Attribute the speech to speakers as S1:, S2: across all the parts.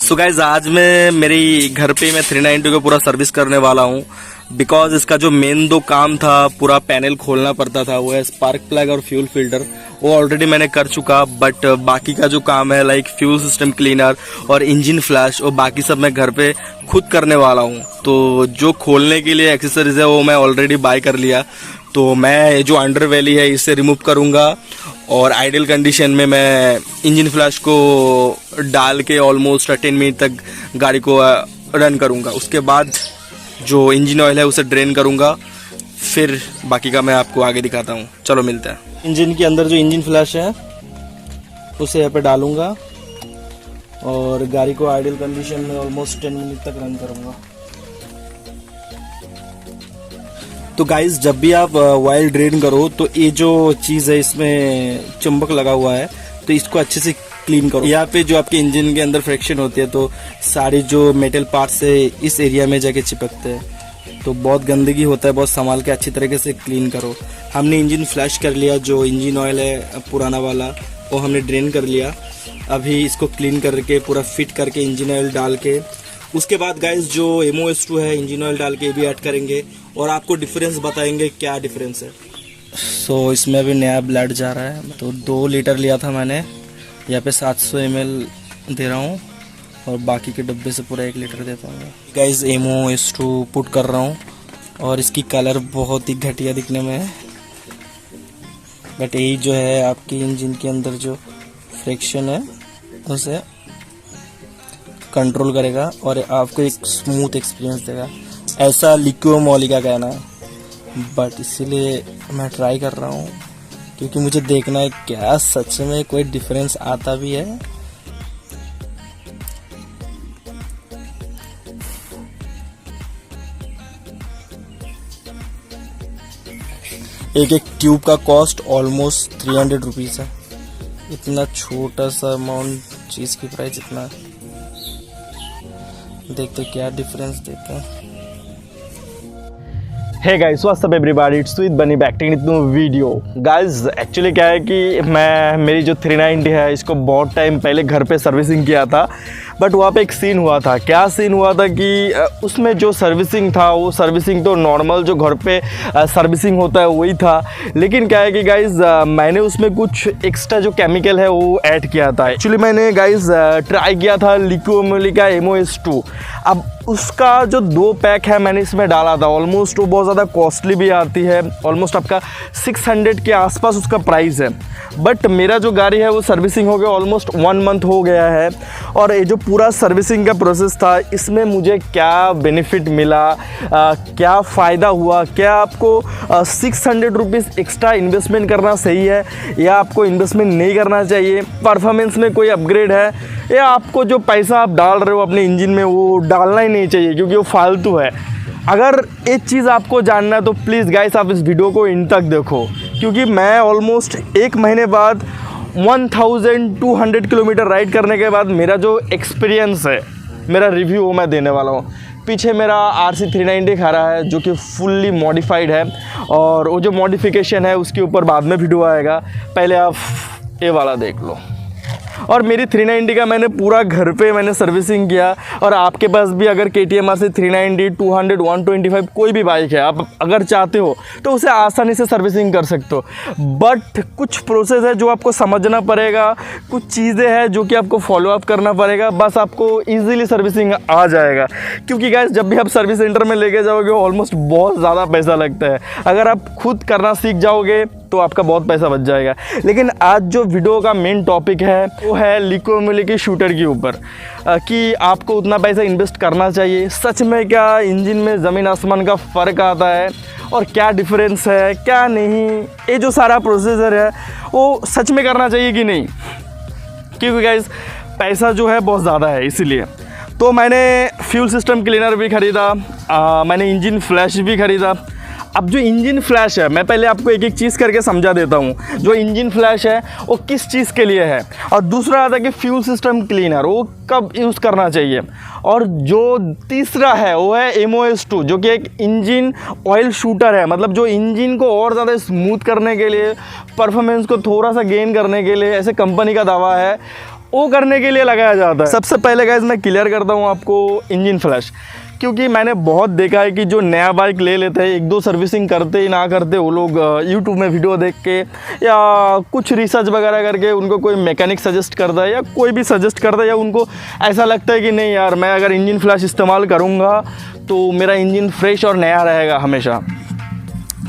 S1: So guys आज मैं मेरी घर पे मैं 392 का पूरा सर्विस करने वाला हूँ। बिकॉज इसका जो मेन दो काम था, पूरा पैनल खोलना पड़ता था, वो है स्पार्क प्लग और फ्यूल फिल्टर। वो ऑलरेडी मैंने कर चुका, बट बाकी का जो काम है लाइक फ्यूल सिस्टम क्लीनर और इंजन फ्लैश और बाकी सब मैं घर पे खुद करने वाला हूँ। तो जो खोलने के लिए एक्सेसरीज है वो मैं ऑलरेडी बाय कर लिया। तो मैं जो अंडर वैली है इसे रिमूव करूँगा और आइडियल कंडीशन में मैं इंजन फ्लैश को डाल के ऑलमोस्ट 10 मिनट तक गाड़ी को रन करूँगा। उसके बाद जो इंजन ऑयल है उसे ड्रेन करूँगा, फिर बाकी का मैं आपको आगे दिखाता हूँ। चलो मिलते हैं। इंजन के अंदर जो इंजन फ्लैश है उसे यहाँ पे डालूँगा और गाड़ी को आइडियल कंडीशन में ऑलमोस्ट 10 मिनट तक रन करूँगा। तो गाइस जब भी आप ऑयल ड्रेन करो तो ये जो चीज़ है इसमें चुंबक लगा हुआ है, तो इसको अच्छे से क्लीन करो। यहाँ पे जो आपके इंजन के अंदर फ्रिक्शन होती है तो सारी जो मेटल पार्ट्स है इस एरिया में जाके चिपकते हैं, तो बहुत गंदगी होता है। बहुत संभाल के अच्छी तरीके से क्लीन करो। हमने इंजन फ्लैश कर लिया, जो इंजन ऑयल है पुराना वाला वो हमने ड्रेन कर लिया। अभी इसको क्लीन करके पूरा फिट करके इंजन ऑयल डाल के उसके बाद गाइस जो MOS2 है इंजन ऑयल डाल के भी ऐड करेंगे और आपको डिफरेंस बताएंगे क्या डिफरेंस है। सो इसमें अभी नया ब्लड जा रहा है। तो 2 लीटर लिया था मैंने, यहाँ पे 700 ml दे रहा हूँ और बाकी के डब्बे से पूरा 1 लीटर देता हूँ। गाइस MOS2 पुट कर रहा हूँ और इसकी कलर बहुत ही घटिया दिखने में है, बट यही जो है आपकी इंजन के अंदर जो फ्रिक्शन है उसे कंट्रोल करेगा और आपको एक स्मूथ एक्सपीरियंस देगा, ऐसा लिक्विड मॉली का कहना है। बट इसीलिए मैं ट्राई कर रहा हूँ क्योंकि मुझे देखना है क्या सच में कोई डिफरेंस आता भी है। एक ट्यूब का कॉस्ट ऑलमोस्ट 300 रुपीज़ है। इतना छोटा सा अमाउंट चीज़ की प्राइस इतना है। देखते क्या डिफरेंस देते हैं।
S2: Hey guys what's up everybody, it's with Bunny back in new video. Guys actually क्या है कि मेरी जो 390 है इसको बहुत टाइम पहले घर पे सर्विसिंग किया था, बट वहाँ पे एक सीन हुआ था। क्या सीन हुआ था कि उसमें जो सर्विसिंग था वो सर्विसिंग तो नॉर्मल जो घर पे सर्विसिंग होता है वही था, लेकिन क्या है कि गाइस मैंने उसमें कुछ एक्स्ट्रा जो केमिकल है वो ऐड किया था। एक्चुअली मैंने गाइस ट्राई किया था लिक्विड का MOS2। अब उसका जो 2 पैक है मैंने इसमें डाला था। ऑलमोस्ट वो बहुत ज़्यादा कॉस्टली भी आती है, ऑलमोस्ट आपका 600 के आसपास उसका प्राइस है। बट मेरा जो गाड़ी है वो सर्विसिंग हो गया, ऑलमोस्ट 1 मंथ हो गया है। और ये जो पूरा सर्विसिंग का प्रोसेस था इसमें मुझे क्या बेनिफिट मिला, क्या फ़ायदा हुआ, क्या आपको 600 रुपीज़ एक्स्ट्रा इन्वेस्टमेंट करना सही है या आपको इन्वेस्टमेंट नहीं करना चाहिए, परफॉर्मेंस में कोई अपग्रेड है या आपको जो पैसा आप डाल रहे हो अपने इंजन में वो डालना ही नहीं चाहिए क्योंकि वो फालतू है। अगर एक चीज़ आपको जानना है तो प्लीज़ गाइस आप इस वीडियो को इन तक देखो, क्योंकि मैं ऑलमोस्ट 1 महीने बाद 1200 किलोमीटर राइड करने के बाद मेरा जो एक्सपीरियंस है, मेरा रिव्यू वो मैं देने वाला हूँ। पीछे मेरा RC 390 खड़ा है जो कि फुल्ली मॉडिफाइड है और वो जो मॉडिफिकेशन है उसके ऊपर बाद में वीडियो आएगा। पहले आप ये वाला देख लो। और मेरी 390 का मैंने पूरा घर पे मैंने सर्विसिंग किया। और आपके पास भी अगर KTM RC 390, 200, 125 कोई भी बाइक है, आप अगर चाहते हो तो उसे आसानी से सर्विसिंग कर सकते हो। बट कुछ प्रोसेस है जो आपको समझना पड़ेगा, कुछ चीज़ें हैं जो कि आपको फॉलो अप करना पड़ेगा, बस आपको ईजिली सर्विसिंग आ जाएगा। क्योंकि गाइस जब भी आप सर्विस सेंटर में लेके जाओगे ऑलमोस्ट बहुत ज़्यादा पैसा लगता है। अगर आप खुद करना सीख जाओगे तो आपका बहुत पैसा बच जाएगा। लेकिन आज जो वीडियो का मेन टॉपिक है वो है लिक्विड मोली की शूटर के ऊपर, कि आपको उतना पैसा इन्वेस्ट करना चाहिए। सच में क्या इंजन में ज़मीन आसमान का फ़र्क आता है और क्या डिफरेंस है क्या नहीं, ये जो सारा प्रोसीजर है वो सच में करना चाहिए कि नहीं, क्योंकि गाइस पैसा जो है बहुत ज़्यादा है। इसीलिए तो मैंने फ्यूल सिस्टम क्लीनर भी ख़रीदा, मैंने इंजन फ्लैश भी ख़रीदा। अब जो इंजन फ्लैश है मैं पहले आपको एक एक चीज़ करके समझा देता हूँ। जो इंजन फ्लैश है वो किस चीज़ के लिए है, और दूसरा आता है कि फ्यूल सिस्टम क्लीनर वो कब यूज़ करना चाहिए, और जो तीसरा है वो है MOS2 जो कि एक इंजन ऑयल शूटर है। मतलब जो इंजन को और ज़्यादा स्मूथ करने के लिए, परफॉर्मेंस को थोड़ा सा गेन करने के लिए, ऐसे कंपनी का दावा है वो करने के लिए लगाया जाता है। सबसे पहले गाइस मैं क्लियर करता हूँ आपको इंजन फ्लैश, क्योंकि मैंने बहुत देखा है कि जो नया बाइक ले लेते हैं, 1-2 सर्विसिंग करते ही ना करते वो लोग यूट्यूब में वीडियो देख के या कुछ रिसर्च वगैरह करके उनको कोई मैकेनिक सजेस्ट करता है या कोई भी सजेस्ट करता है, या उनको ऐसा लगता है कि नहीं यार मैं अगर इंजन फ्लैश इस्तेमाल करूँगा तो मेरा इंजन फ्रेश और नया रहेगा हमेशा।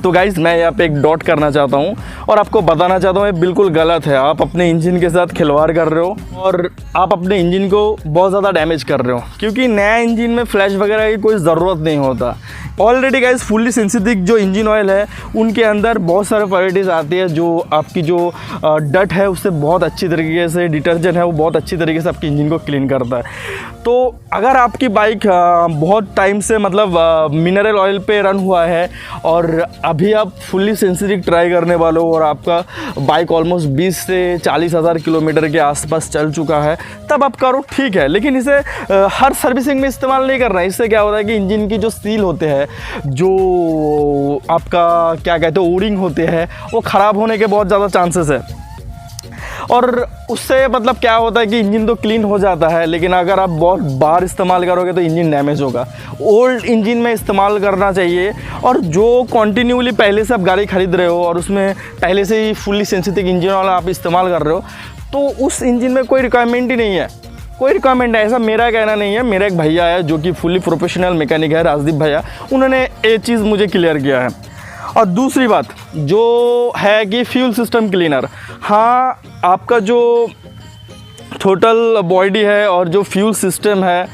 S2: तो गाइज़ मैं यहाँ पे एक डॉट करना चाहता हूँ और आपको बताना चाहता हूँ ये बिल्कुल गलत है। आप अपने इंजन के साथ खिलवाड़ कर रहे हो और आप अपने इंजन को बहुत ज़्यादा डैमेज कर रहे हो, क्योंकि नया इंजन में फ्लैश वगैरह की कोई ज़रूरत नहीं होता। ऑलरेडी गाइज़ फुल्ली सिंथेटिक जो इंजन ऑयल है उनके अंदर बहुत सारे वैराइटीज़ आती है जो आपकी जो डट है उससे बहुत अच्छी तरीके से, डिटर्जेंट है वो बहुत अच्छी तरीके से आपकी इंजन को क्लीन करता है। तो अगर आपकी बाइक बहुत टाइम से मतलब मिनरल ऑयल पे रन हुआ है और अभी आप फुल्ली सिंथेटिक ट्राई करने वाले हो और आपका बाइक ऑलमोस्ट 20 से 40 हज़ार किलोमीटर के आसपास चल चुका है, तब आप करो, ठीक है। लेकिन इसे हर सर्विसिंग में इस्तेमाल नहीं करना है। इससे क्या होता है कि इंजन की जो सील होते हैं, जो आपका क्या कहते हैं ओरिंग होते हैं, वो ख़राब होने के बहुत ज़्यादा चांसेस है। और उससे मतलब क्या होता है कि इंजन तो क्लीन हो जाता है, लेकिन अगर आप बहुत बार इस्तेमाल करोगे तो इंजन डैमेज होगा। ओल्ड इंजन में इस्तेमाल करना चाहिए। और जो कॉन्टिन्यूली पहले से आप गाड़ी खरीद रहे हो और उसमें पहले से ही फुल्ली सिंथेटिक इंजन वाला आप इस्तेमाल कर रहे हो, तो उस इंजन में कोई रिक्वायरमेंट ही नहीं है, कोई रिक्वायरमेंट है, ऐसा मेरा कहना नहीं है। मेरा एक भैया है जो कि फुली प्रोफेशनल मैकेनिक है, राजदीप भैया, उन्होंने ये चीज़ मुझे क्लियर किया है। और दूसरी बात जो है कि फ्यूल सिस्टम क्लीनर, हाँ आपका जो टोटल बॉडी है और जो फ्यूल सिस्टम है,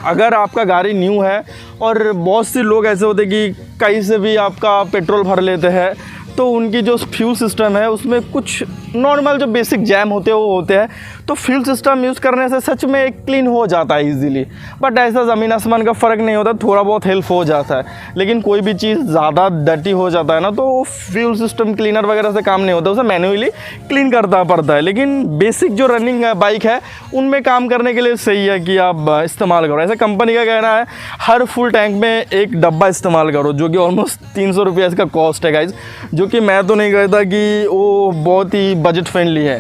S2: अगर आपका गाड़ी न्यू है और बहुत से लोग ऐसे होते हैं कि कहीं से भी आपका पेट्रोल भर लेते हैं, तो उनकी जो फ्यूल सिस्टम है उसमें कुछ नॉर्मल जो बेसिक जैम होते हैं वो होते हैं, तो फ्यूल सिस्टम यूज़ करने से सच में क्लीन हो जाता है इजीली। बट ऐसा ज़मीन आसमान का फ़र्क नहीं होता, थोड़ा बहुत हेल्प हो जाता है। लेकिन कोई भी चीज़ ज़्यादा डर्टी हो जाता है ना, तो फ्यूल सिस्टम क्लीनर वगैरह से काम नहीं होता, उसे मैन्युअली क्लीन करना पड़ता है। लेकिन बेसिक जो रनिंग बाइक है उनमें काम करने के लिए सही है कि आप इस्तेमाल करो। ऐसे कंपनी का कहना है हर फुल टैंक में एक डब्बा इस्तेमाल करो, जो कि ऑलमोस्ट 300 रुपये इसका कॉस्ट है गाइज, जो कि मैं तो नहीं कहता कि वो बहुत ही बजट फ्रेंडली है।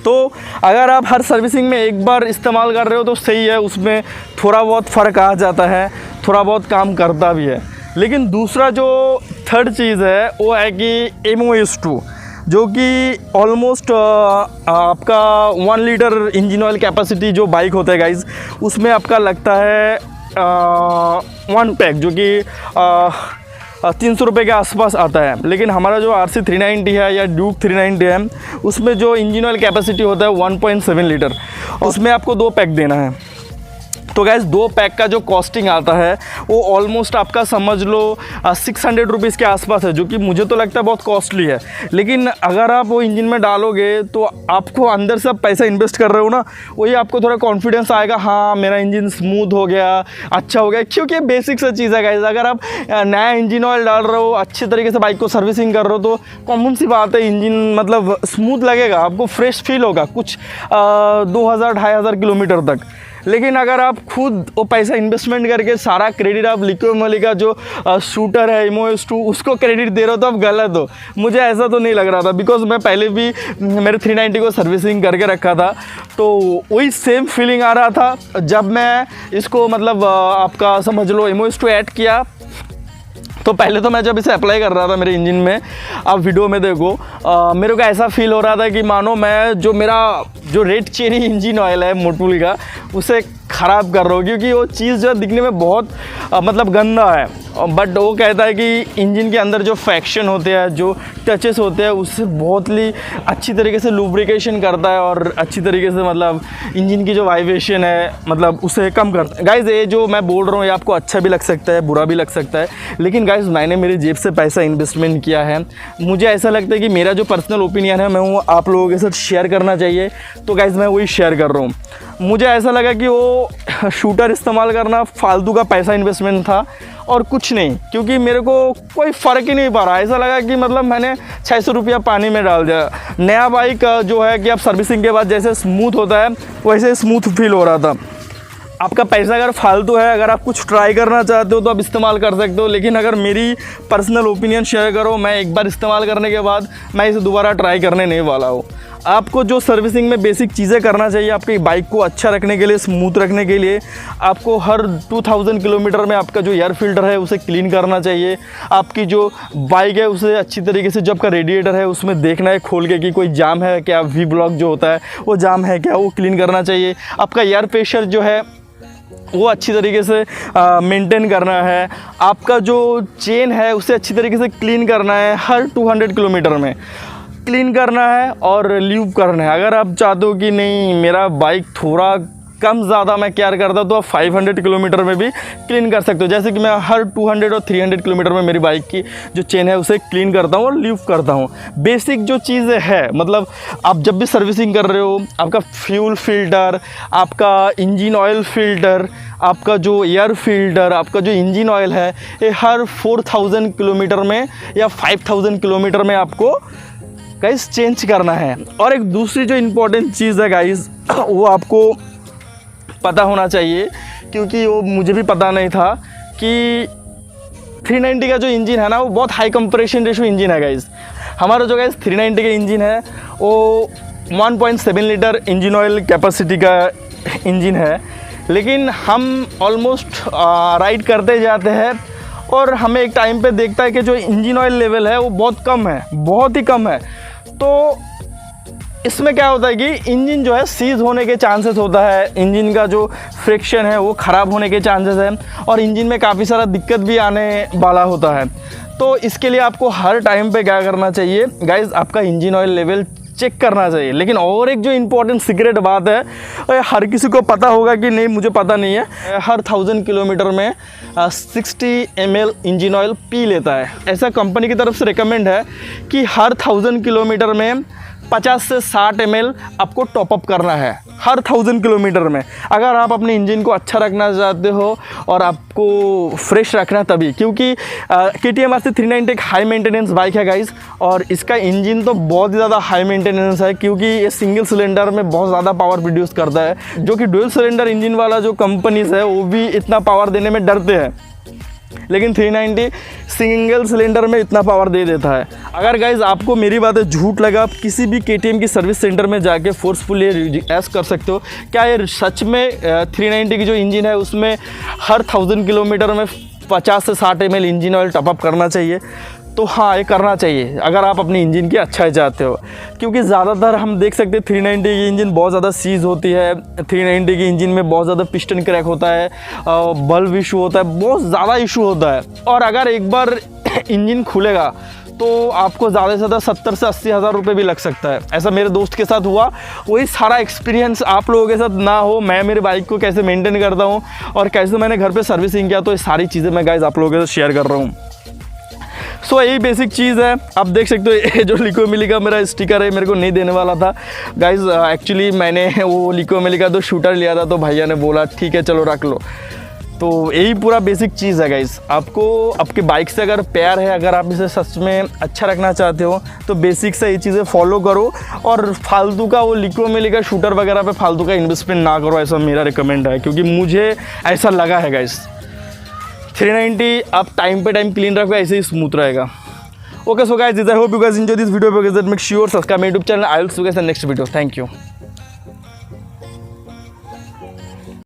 S2: तो अगर आप हर सर्विसिंग में एक बार इस्तेमाल कर रहे हो तो सही है, उसमें थोड़ा बहुत फ़र्क आ जाता है, थोड़ा बहुत काम करता भी है। लेकिन दूसरा जो थर्ड चीज़ है वो है कि MOS2, जो कि ऑलमोस्ट आपका 1 लीटर इंजन ऑयल कैपेसिटी जो बाइक होता है गाइज़, उसमें आपका लगता है 1 पैक, जो कि 300 रुपये के आसपास आता है। लेकिन हमारा जो RC 390 है या ड्यूक 390 है, उसमें जो इंजन ऑयल कैपेसिटी होता है 1.7 लीटर, उसमें आपको 2 पैक देना है। तो गैस 2 पैक का जो कॉस्टिंग आता है वो ऑलमोस्ट आपका समझ लो 600 रुपीज़ के आसपास है, जो कि मुझे तो लगता है बहुत कॉस्टली है। लेकिन अगर आप वो इंजन में डालोगे तो आपको अंदर से आप पैसा इन्वेस्ट कर रहे हो ना, वही आपको थोड़ा कॉन्फिडेंस आएगा, हाँ मेरा इंजन स्मूथ हो गया, अच्छा हो गया। क्योंकि बेसिक सा चीज़ है गाइस, अगर आप नया इंजन ऑयल डाल रहे हो, अच्छे तरीके से बाइक को सर्विसिंग कर रहे हो, तो कॉमन सी बात है इंजन मतलब स्मूथ लगेगा, आपको फ्रेश फील होगा कुछ 2000-2500 किलोमीटर तक। लेकिन अगर आप खुद वो पैसा इन्वेस्टमेंट करके सारा क्रेडिट आप लिक्विड का जो शूटर है MOS2 उसको क्रेडिट दे रहे हो तो आप गलत हो। मुझे ऐसा तो नहीं लग रहा था, बिकॉज मैं पहले भी मेरे 390 को सर्विसिंग करके रखा था, तो वही सेम फीलिंग आ रहा था जब मैं इसको मतलब आपका समझ लो MOS2 ऐड किया। तो पहले तो मैं जब इसे अप्लाई कर रहा था मेरे इंजन में, आप वीडियो में देखो, मेरे को ऐसा फील हो रहा था कि मानो मैं जो मेरा जो रेड चेरी इंजन ऑयल है मोटूल का, उसे ख़राब कर रहा हूँ, क्योंकि वो चीज़ जो दिखने में बहुत मतलब गंदा है। बट वो कहता है कि इंजन के अंदर जो फ्रैक्शन होते हैं, जो टचेस होते हैं, उससे बहुत ही अच्छी तरीके से लुब्रिकेशन करता है और अच्छी तरीके से मतलब इंजन की जो वाइब्रेशन है मतलब उसे कम करता है। गाइज़ ये जो मैं बोल रहा हूँ ये आपको अच्छा भी लग सकता है, बुरा भी लग सकता है, लेकिन गाइज़ मैंने मेरी जेब से पैसा इन्वेस्टमेंट किया है। मुझे ऐसा लगता है कि मेरा जो पर्सनल ओपिनियन है मैं वो आप लोगों के साथ शेयर करना चाहिए, तो गाइज़ मैं वही शेयर कर रहा हूँ। मुझे ऐसा लगा कि वो शूटर इस्तेमाल करना फालतू का पैसा इन्वेस्टमेंट था और कुछ नहीं, क्योंकि मेरे को कोई फ़र्क ही नहीं पड़ रहा। ऐसा लगा कि मतलब मैंने 600 रुपया पानी में डाल दिया। नया बाइक जो है कि आप सर्विसिंग के बाद जैसे स्मूथ होता है वैसे स्मूथ फील हो रहा था। आपका पैसा अगर फालतू है, अगर आप कुछ ट्राई करना चाहते हो तो आप इस्तेमाल कर सकते हो, लेकिन अगर मेरी पर्सनल ओपिनियन शेयर करो, मैं एक बार इस्तेमाल करने के बाद मैं इसे दोबारा ट्राई करने नहीं वाला हूँ। आपको जो सर्विसिंग में बेसिक चीज़ें करना चाहिए आपकी बाइक को अच्छा रखने के लिए, स्मूथ रखने के लिए, आपको हर 2000 किलोमीटर में आपका जो एयर फिल्टर है उसे क्लीन करना चाहिए। आपकी जो बाइक है उसे अच्छी तरीके से, जो आपका रेडिएटर है उसमें देखना है खोल के कि कोई जाम है क्या, वी ब्लॉक जो होता है वो जाम है क्या, वो क्लीन करना चाहिए। आपका एयर प्रेशर जो है वो अच्छी तरीके से मेंटेन करना है। आपका जो चेन है उसे अच्छी तरीके से क्लीन करना है, हर 200 किलोमीटर में क्लीन करना है और ल्यूब करना है। अगर आप चाहते हो कि नहीं मेरा बाइक थोड़ा कम ज़्यादा मैं केयर करता हूँ तो आप 500 किलोमीटर में भी क्लीन कर सकते हो। जैसे कि मैं हर 200 और 300 किलोमीटर में मेरी बाइक की जो चेन है उसे क्लीन करता हूँ और ल्यूब करता हूँ। बेसिक जो चीज़ें है, मतलब आप जब भी सर्विसिंग कर रहे हो, आपका फ्यूल फिल्टर, आपका इंजन ऑयल फिल्टर, आपका जो एयर फिल्टर, आपका जो इंजन ऑयल है, ये हर 4000 किलोमीटर में या 5000 किलोमीटर में आपको गाइस चेंज करना है। और एक दूसरी जो इम्पोर्टेंट चीज़ है गाइस, वो आपको पता होना चाहिए, क्योंकि वो मुझे भी पता नहीं था कि 390 का जो इंजन है ना वो बहुत हाई कंप्रेशन रेशो इंजन है गाइस। हमारा जो गाइस 390 का इंजन है वो 1.7 लीटर इंजन ऑयल कैपेसिटी का इंजन है, लेकिन हम ऑलमोस्ट राइड करते जाते हैं और हमें एक टाइम पे देखता है कि जो इंजन ऑयल लेवल है वो बहुत कम है, बहुत ही कम है। तो इसमें क्या होता है कि इंजन जो है सीज होने के चांसेस होता है, इंजन का जो फ्रिक्शन है वो ख़राब होने के चांसेस हैं और इंजन में काफ़ी सारा दिक्कत भी आने वाला होता है। तो इसके लिए आपको हर टाइम पे क्या करना चाहिए गाइस, आपका इंजन ऑयल लेवल चेक करना चाहिए। लेकिन और एक जो इम्पोर्टेंट सीक्रेट बात है, हर किसी को पता होगा कि नहीं, मुझे पता नहीं है, हर 1000 किलोमीटर में 60 ml इंजन ऑयल पी लेता है। ऐसा कंपनी की तरफ से रिकमेंड है कि हर 1000 किलोमीटर में 50 से 60 ml आपको टॉपअप करना है हर 1000 किलोमीटर में। अगर आप अपने इंजन को अच्छा रखना चाहते हो और आपको फ्रेश रखना तभी, क्योंकि KTM RC 390 एक हाई मेंटेनेंस बाइक है गाइस, और इसका इंजन तो बहुत ही ज़्यादा हाई मेंटेनेंस है, क्योंकि ये सिंगल सिलेंडर में बहुत ज़्यादा पावर प्रोड्यूस करता है, जो कि डुअल सिलेंडर इंजन वाला जो कंपनीज है वो भी इतना पावर देने में डरते हैं, लेकिन 390 सिंगल सिलेंडर में इतना पावर दे देता है। अगर गाइज आपको मेरी बातें झूठ लगा, आप किसी भी KTM की सर्विस सेंटर में जाके फोर्सफुली ऐश कर सकते हो क्या ये सच में 390 की जो इंजन है उसमें हर 1000 किलोमीटर में 50 से 60 ml इंजन ऑयल टॉपअप करना चाहिए। तो हाँ, ये करना चाहिए अगर आप अपनी इंजन की अच्छाई चाहते हो, क्योंकि ज़्यादातर हम देख सकते हैं 390 की इंजन बहुत ज़्यादा सीज होती है, 390 की इंजन में बहुत ज़्यादा पिस्टन क्रैक होता है, बल्ब इशू होता है, बहुत ज़्यादा इशू होता है। और अगर एक बार इंजन खुलेगा तो आपको ज़्यादा से ज़्यादा 70 से 80 हज़ार रुपये भी लग सकता है। ऐसा मेरे दोस्त के साथ हुआ। वही सारा एक्सपीरियंस आप लोगों के साथ ना हो, मैं मेरे बाइक को कैसे मेंटेन करता हूँ और कैसे मैंने घर पे सर्विसिंग किया, तो ये सारी चीज़ें मैं गाइस आप लोगों के साथ शेयर कर रहा हूँ। सो यही बेसिक चीज़ है। आप देख सकते हो ये जो लिको मिली का मेरा स्टिकर है, मेरे को नहीं देने वाला था गाइस। एक्चुअली मैंने वो लिको मिली का तो शूटर लिया था, तो भैया ने बोला ठीक है चलो रख लो। तो यही पूरा बेसिक चीज़ है गाइस। आपको आपके बाइक से अगर प्यार है, अगर आप इसे सच में अच्छा रखना चाहते हो तो बेसिक से ये चीज़ें फॉलो करो और फालतू का वो लिको मिली का शूटर वगैरह पे फालतू का इन्वेस्टमेंट ना करो, ऐसा मेरा रिकमेंड है, क्योंकि मुझे ऐसा लगा है गाइस। 390 आप टाइम पे टाइम क्लीन रखो, ऐसे ही स्मूथ रहेगा। Okay so guys, I hope you guys enjoy this video. Make sure subscribe my YouTube channel. I will see you guys in next video. Thank you.